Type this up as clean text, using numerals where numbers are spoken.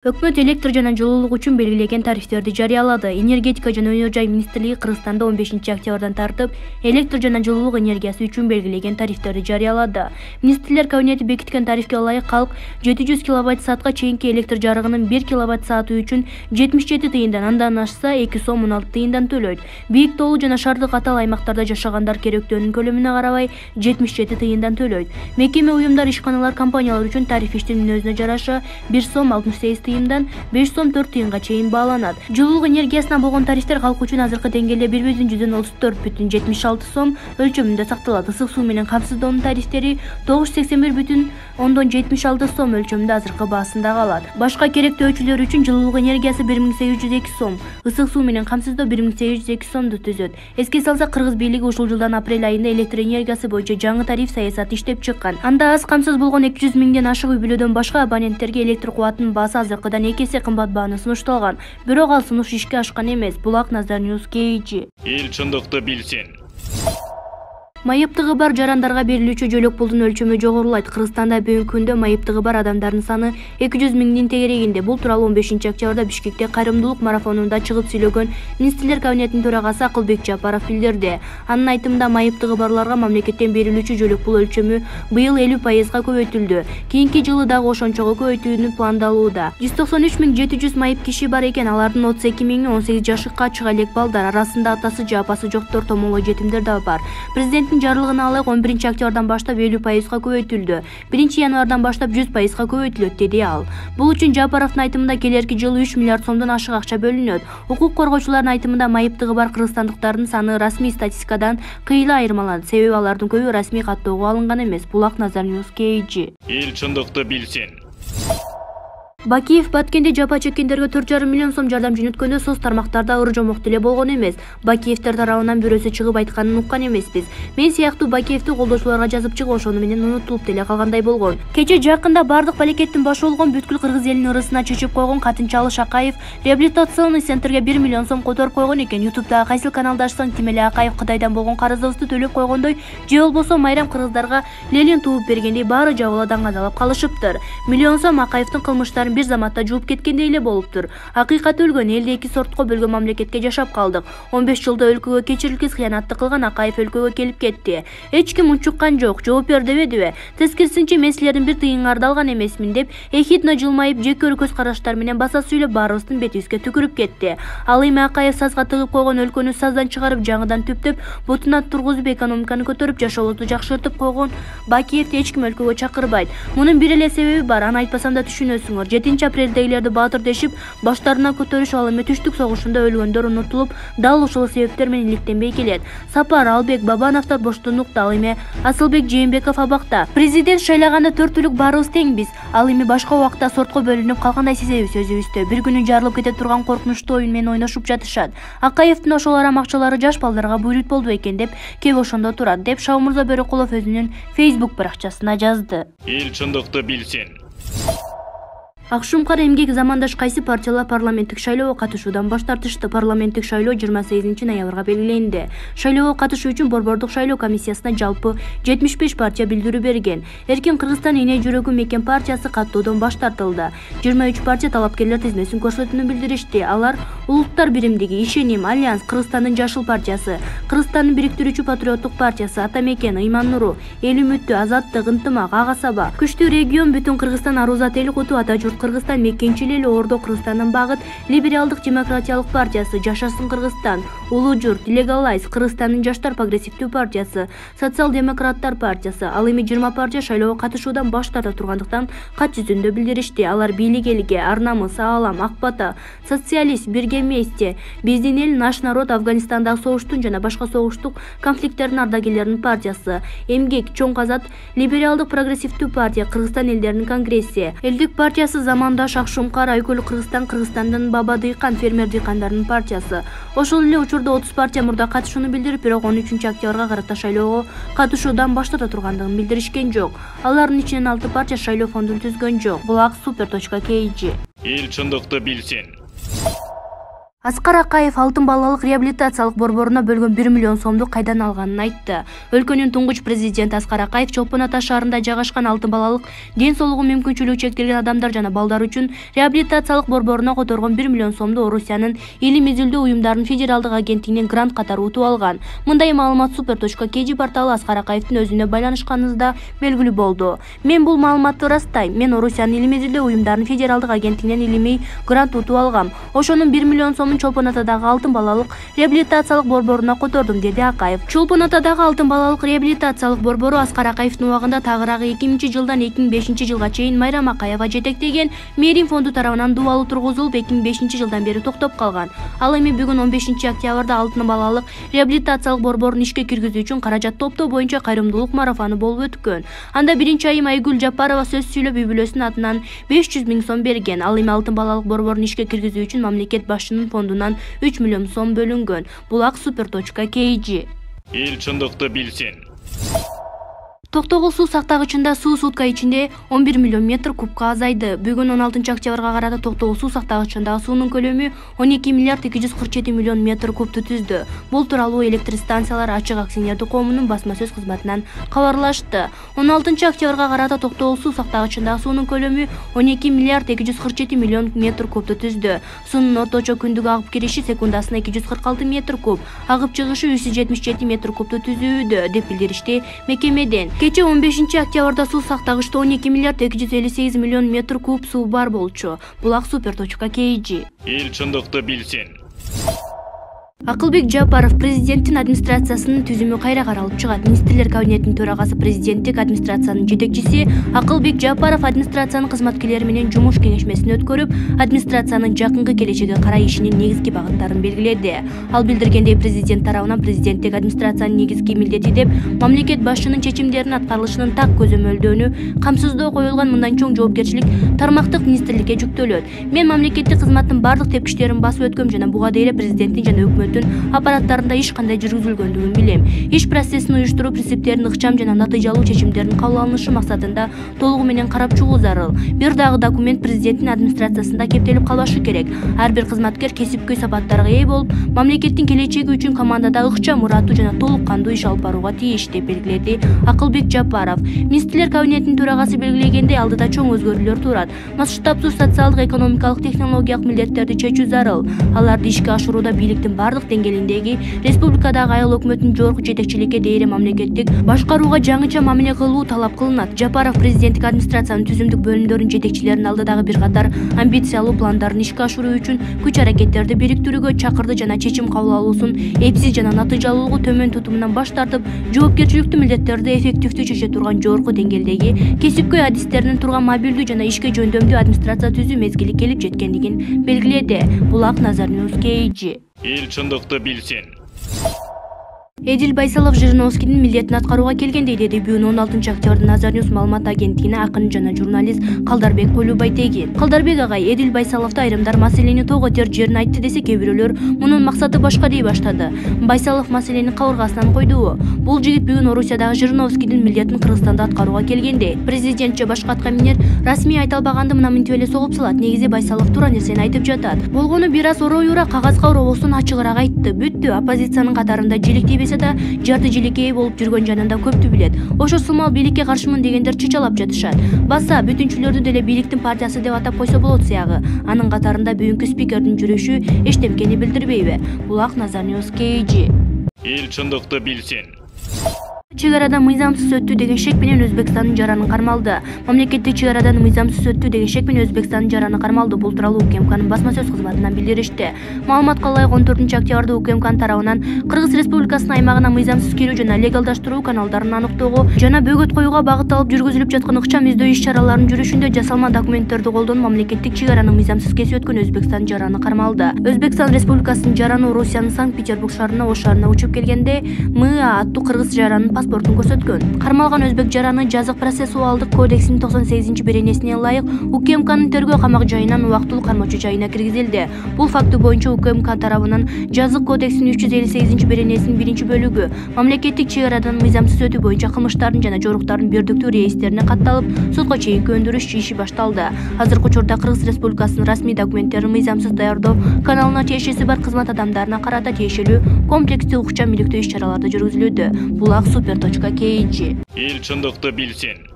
Өкмөт электр жана жылуулук үчүн белгилеген тарифтерди жарыялады. Энергетика жана өнөр жай министрлиги Кыргызстанда 15 октябрдан тартып электр жана жылуулук энергиясы үчүн белгилеген тарифтерди жарыялады. Министрлер кабинети бекиткен тарифке ылайык калк 700 киловатт-саатка чейинки электр жарыгынын 1 киловатт-сааты үчүн 77 тыйындан, андан ашса 2 сом 16 тыйындан төлөйт. Бийик тоолуу жана шаардык атал аймактарда жашагандар керектөөнүн көлөмүнө карабай 77 тыйындан төлөйт. Мекеме, уюмдар, ишканалар, компаниялар үчүн тариф иштин өзүнө жараша 1 сом 68 тыйындан 5 сом 4 тыйынга чейин бааланат. Жылуулук энергиясына болгон тарифтер халк үчүн азыркы деңгээлде 1,34,76 сом өлчөмүндө сакталат. Ысык суу менен камсыздоонун тарифтери 981,76 сом өлчөмүндө азыркы баасында калат. Башка керектөөчүлөр үчүн жылуулук энергиясы 1802 сом, ысык суу менен камсыздоо 1802 сомду түзөт. Эске салсак, кыргыз бийлиги ушул жылдын апрель айында электр энергиясы боюнча жаңы тариф саясаты иштеп чыккан. Анда аз камсыз болгон 200 миңден ашык үй-бүлөдөн башка абоненттерге электр кубатынын баасы азыркыдан 2 эсе кымбат бааны сунушталган. Бирок ал сунуш ишке ашкан эмес. Булак Назар Ньюс KG. Эл чындыкты билсин. Майыптыгы бар жарандарга берилүүчү жөлөк пулдун өлчөмү жогорулайт. Кыргызстанда бүгүнкү күндө майыптыгы бар адамдардын саны 200 миңдин тегерегинде. Бул тууралуу 15 октябрда Бишкекте кайрымдуулук марафонунда чыгып сүйлөгөн Министрлер кабинетинин төрагасы Акылбек Жапаров билдирди. Анын айтымында, майыптыгы барларга мамлекеттен берилүүчү жөлөк пул өлчөмү быйыл 50%га көбөйтүлдү. Кийинки жылы дагы ошончого көбөйтүүнү пландалууда. 193.700 майып киши бар экен. Алардын 32 миңи 18 жашка чыга элек балдар, арасында атасы же апасы жоктор, томолой жетимдер да бар. Президент жарлыгына ылайык 11 октябрдан баштап 50%га көбөйтүлдү. 1 январдан баштап 100%га көбөйтүлөт, деди ал. Бул үчүн Жапаровдун айтымында келерки жылы 3 миллиард сомдон ашык акча бөлүнөт. Укук коргоочулардын айтымында, майыптыгы бар кыргызстандыктардын саны расмий статистикадан кыйла айырмаланат. Себеби алардын көбү расмий каттоого алынган эмес. Булак Назар Ньюс KG. Эл чындыкты билсин. Бакиев Баткенде жапа чеккендерге 4,5 миллион сом жардам жөнөткөндө соц тармактарда ыры жомок деле болгон эмес. Бакиевтер тарабынан бирөөсү чыгып айтканын уккан эмеспиз. Мен сыяктуу Бакиевти колдоочуларга жазып чыгып, ошону менен унутулуп деле калгандай болгон. Кече жакында бардык балекеттин башы болгон бүткүл кыргыз элинин ырысына чечип койгон Катынчалы Шакаев реабилитационный центрге 1 миллион сом которуп койгон экен. YouTube'дагы кайсыл каналда ачсаң, тим эле Акаев Кытайдан болгон карызыбызды төлөп койгондой, же болбосо майрам кыргыздарга лелин тууп бергендей баары жабыла даңгазалап калышыптыр. Миллион сом Акаевдин кылмыштарын бир заматта жууп кеткендей эле болуптур. Акыйкат өлгөн, элди 2 сортко бөлгөн мамлекетке жашап калдык. 15 жылда өлкөгө кечирилгис кыянатты кылган Акаев өлкөгө келип кетти. Эч ким унчуккан жок, жооп бер дебедиби? Тескирисинче, мен силердин бир тыйыңарды алган эмесмин деп, эхидно жылмайып, жеке көз караштар менен баса сүйлөп, баарыбыздын бетибизге түкүрүп кетти. Ал эми Акаев сазга тыгып койгон өлкөнү саздан чыгарып, жаңыдан түптөп, бутуна тургузуп, экономиканы көтөрүп, жашообузду жакшыртып койгон Бакиевди эч ким өлкөгө чакырбайт. Мунун бир эле себеби бар, аны айтпасам да түшүнөсүңөр. 7 апрелдегилерди баатыр дешип, баштарына көтөрүш, ал эми түштүк согушунда өлгөндөр унутулуп, дал ушул себептер менен иликтенбей келет. Сапар, Албек, Бабановдор боштондукта, ал эми Асылбек Жээнбеков абакта. Президент шайлаганда 4 түлүк баарыбыз теңбиз. Ал эми башка убакта сортко бөлүнүп калгандай сезебиз өзүбүздү. Бир күнү жарылып кете турган коркунучтуу оюн менен ойношуп жатышат. Акаевдин ошол арам акчалары жаш балдарга буйрут болду экен деп, кеп ошондо турат, деп Шаумурза Бөрөкулов өзүнүн Facebook баракчасына жазды. Эл чындыкты билсин. Акшумкар эмгек замандаш кайсы партиялар парламенттик шайлоого катышуудан баш тартышты. Парламенттик шайлоо 28 ноябрга белгиленди. Шайлоого катышуу үчүн Борбордук шайлоо комиссиясына жалпы 75 партия билдирүү берген. Эркин Кыргызстан эне жүрөгү мекен партиясы каттоодон баш тартылды. 23 партия талапкерлер тизмесин көрсөтүүнү билдиришти. Алар Улуттар биримдиги, Ишеним, Альянс, Кыргызстандын Жашыл партиясы, Кыргызстандын бириктирүүчү патриоттук партиясы, Ата мекен, Ыйман Нуру, Эл үмүтү, Азаттык, Ынтымак, Ага Саба, Күчтүү регион, Бүтүн Кыргызстан, Арузат эл куту, Ата журт Кыргызстан, Мекенчил эл, Ордо Кыргызстандын Багыт, Либералдык демократиялык партиясы, Жашасын Кыргызстан, Улуу журт, Легалайз, Кыргызстандын Жаштар прогрессивдүү партиясы, Социал-демократтар партиясы. Ал эми 20 партия шайлоого катышуудан баш тарта тургандыктан кат жүзүндө билдиришти. Алар Бийлик элге, Ар намыс, Аалам, Ак бата, Социалист, Бирге вместе, Биздин эл, Наш народ, Афганистандагы согуштун жана башка согуштук конфликттердин ардагерлеринин партиясы, Эмгек, Чоң Казат, Либералдык прогрессивдүү партия, Кыргызстан элдеринин конгресси, Элдик партиясы, Замандаш, Акшумкар, Айкөл Кыргызстан, Кыргызстандын Баба Дыйкан, фермер дыйкандардын партиясы. Ошол эле учурда 30 партия мурда катышууну билдирип, бирок 13 октябрга карата шайлоого катышуудан баш тарта тургандыгын билдиришкен жок. Алардын ичинен 6 партия шайлоо фондун түзгөн жок. Булак Super.KG. Эл чындыкты билсин. Аскар Акаев алтын балалык реабилитациялык борборуна бөлгөн 1 миллион сомду кайдан алганын айтты. Өлкөнүн туңгуч президенти Аскар Акаев Чолпон Ата шаарында жайгашкан алтын балалык ден соолугу мүмкүнчүлүгү чектелген адамдар жана балдар үчүн реабилитациялык борборуна которгон 1 миллион сомду Орусиянын илим изилдөө уюмдарынын федералдык агенттигинен грант катары утуп алган. Мындай маалымат super.kg порталы Аскар Акаевдин өзүнө байланышканыбызда белгилүү болду. Мен бул маалыматты ырастайм. Мен Орусиянын илим изилдөө уюмдарынын федералдык агенттигинен илимий грант утуп алгам. Ошонун 1 миллион сомун Чолпон Атадагы алтын балалык реабилитациялык борборуна котордум, деди Акаев. Чолпон Атадагы алтын балалык реабилитациялык борбору Аскар Акаевдин убагында тагыраагы 2000-жылдан 2005-жылга чейин Майрам Акаева жетектеген Мерим фонду тарабынан дубалы тургузулуп 2005-жылдан бери токтоп калган. Ал эми бүгүн 15-октябрда алтын балалык реабилитациялык борборун ишке киргизүү үчүн каражат топтоо боюнча кайрымдуулук марафону болуп өткөн. Анда биринчи айым Айгүл Жапарова сөз сүйлөп үй бүлөсүнүн атынан 500 000 сом берген. Ал эми алтын балалык борборун ишке киргизүү үчүн мамлекет башчынын фондунан 3 миллион сом бөлүнгөн. Булак super.kg. Эл чындыкты билсин. Токтогул суу сактагычында суу сутка ичинде 11 миллион метр кубка азайды. Бүгүн 16-октябрга карата Токтогул суу сактагычындагы суунун көлөмү 12 миллиард 247 миллион метр кубту түздү. Бул тууралуу электр станциялар ачык акционердик коомунун басма сөз кызматынан кабарлашты. 16-октябрга карата Токтогул суу сактагычындагы суунун көлөмү 12 миллиард 247 миллион метр кубту түздү. Суунун орточо күндүк агып кириши секундасына 246 метр куб, агып чыгышы 377 метр кубту түзүүдө, деп билдиришти мекемеден. Кече 15-октябрда суу сактагычта 12 миллиард 258 миллион метр куб суу бар болчу. Булак super.kg. Эл чындыкты билсин. Акылбек Жапаров президенттин администрациясынын түзүмү кайра каралып чыгат. Министрлер кабинетинин төрагасы президенттик администрациянын жетекчиси Акылбек Жапаров администрациянын кызматкерлери менен жумуш кеңешмесин өткөрүп, администрациянын жакынкы келечекке карай ишинин негизги багыттарын белгиледи. Ал билдиргендей, президент тарабынан президенттик администрациянын негизги милдети деп мамлекет башчынын чечимдеринин аткарылышынын так көзөмөлдөнү, камсыздоо коюлган мындан чоң жоопкерчилик тармактык министрликке жүктөлөт. Мен мамлекеттик кызматтын бардык тепкичтерин басып өткөм жана буга дейин президенттин жана өкмөттүн аппараттарында иш кандай жүргүзүлгөндүгүн билем. Иш процессин уюштуруп, принциптерин ыкчам жана натыйжалуу чечимдердин кабыл алынышы максатында толугу менен карап чыгуу зарыл. Бир дагы документ президенттин администрациясында кептелип калбашы керек. Ар бир кызматкер кесипкөй сапаттарга ээ болуп, мамлекеттин келечеги үчүн командада ыкчам, мураттуу жана толук кандуу иш алып барууга тийиш, деп белгиледи Акылбек Жапаров. Министрлер кабинетинин төрагасы белгилегендей, алдыда чоң өзгөрүүлөр турат. Масштабдуу социалдык, экономикалык, технологиялык милдеттерди чечүү зарыл. Аларды ишке ашырууда бийликтин бардык деңгээлиндеги республикадагы айыл өкмөтүнүн жогорку жетекчиликке дейре мамлекеттик башкарууга жаңыча мамиле кылуу талап кылынат. Жапаров президенттик администрациянын түзүмдүк бөлүмдөрүнүн жетекчилерин алдыдагы бир катар амбициялуу пландарын ишке ашыруу үчүн күч-аракеттерди бириктирүүгө чакырды жана чечим кабыл алуусун эпсиз жана натыйжалуулугу төмөн тутумунан баш тартып, жоопкерчиликтүү милдеттерди эффективдүү чече турган жогорку деңгээлдеги кесипкөй адистеринин турган мобилдүү жана ишке жөндөмдүү администрация түзүү мезгили келип жеткендигин белгиледи. Булак Назарньюз KG. Эл чындыкты билсин. Эдил Байсалов Жириновскийдин милдетин аткарууга келгендей, деди бүгүн 16-октябрда Назарньюз маалымат агенттигине акын жана журналист Калдарбек Колубайтегин. Калдарбек агай Эдил Байсаловду айрымдар маселени тоо көтөр жерин айтты десе, кээ бирөөлөр мунун максаты башка дей баштады. Байсалов маселени кабыргасынан койду. Бул жигит бүгүн Орусиядагы Жириновскийдин милдетин Кыргызстанда аткарууга келгенде, президент же башка аткаминер расмий айта албаганды мына мынтип эле согуп салат. Негизи Байсалов туура нерсени айтып жатат. Болгону бир аз ороюра кагазга оробостон ачыгыраак айтты. Бүттү. Оппозициянын катарында жиликтей да жарты жиликке болуп жүргөн жанында көптү билет. Ошо сымал бийликке каршымын дегендер чычалап жатышат. Баса бүтүнчүлөрдү деле бийликтин партиясы деп атап койсо болот сыягы. Анын катарында бүгүнкү спикердин жүрүшү эчтемкени билдирбейби? Булак Назарньюз KG. Эл чындыкты билсин. Чек арадан мыйзамсыз өттү деген шек менен Өзбекстандын жараны кармалды. Мамлекеттик чек арадан мыйзамсыз өттү деген шек менен Өзбекстандын жараны кармалды. Бул тууралуу УКМКнын басма сөз кызматынан билдиришти. Маалыматка ылайык 14-октябрда УКМК тарабынан Кыргыз Республикасынын аймагына мыйзамсыз кирүү жана легалдаштыруу каналдарын аныктоого жана бөгөт коюуга багытталып жүргүзүлүп жаткан ыкчам издөө иш-чараларынын жүрүшүндө жасалма документтерди колдонуп мамлекеттик чек араны мыйзамсыз кесип өткөн Өзбекстан жараны кармалды. Өзбекстан Республикасынын жараны Орусиянын Санкт-Петербург шаарына Ош шаарына учуп келгенде МА аттуу кыргыз жаранын паспортун көрсөткөн. Кармалган өзбек жараны жазык процессуалдык кодексинин 98-беренесине ылайык УКМКнын тергөө камак жайынан убактылуу кармоочу жайына киргизилди. Бул факты боюнча УКМК тарабынан жазык кодексинин 358-беренесинин 1-бөлүгү мамлекеттик чек арадан мыйзамсыз өтүү боюнча кылмыштардын жана жоруктардын бирдиктүү реестрине катталып, сотко чейинки өндүрүш иши башталды. Азыркы учурда Кыргыз Республикасынын расмий документтерин мыйзамсыз даярдоо каналына тиешеси бар кызмат адамдарына карата тиешелүү комплекстүү укча мүлүктүү иш-чараларды жүргүзүлүүдө. Булак Super.kg. Эл чындыкты билсин.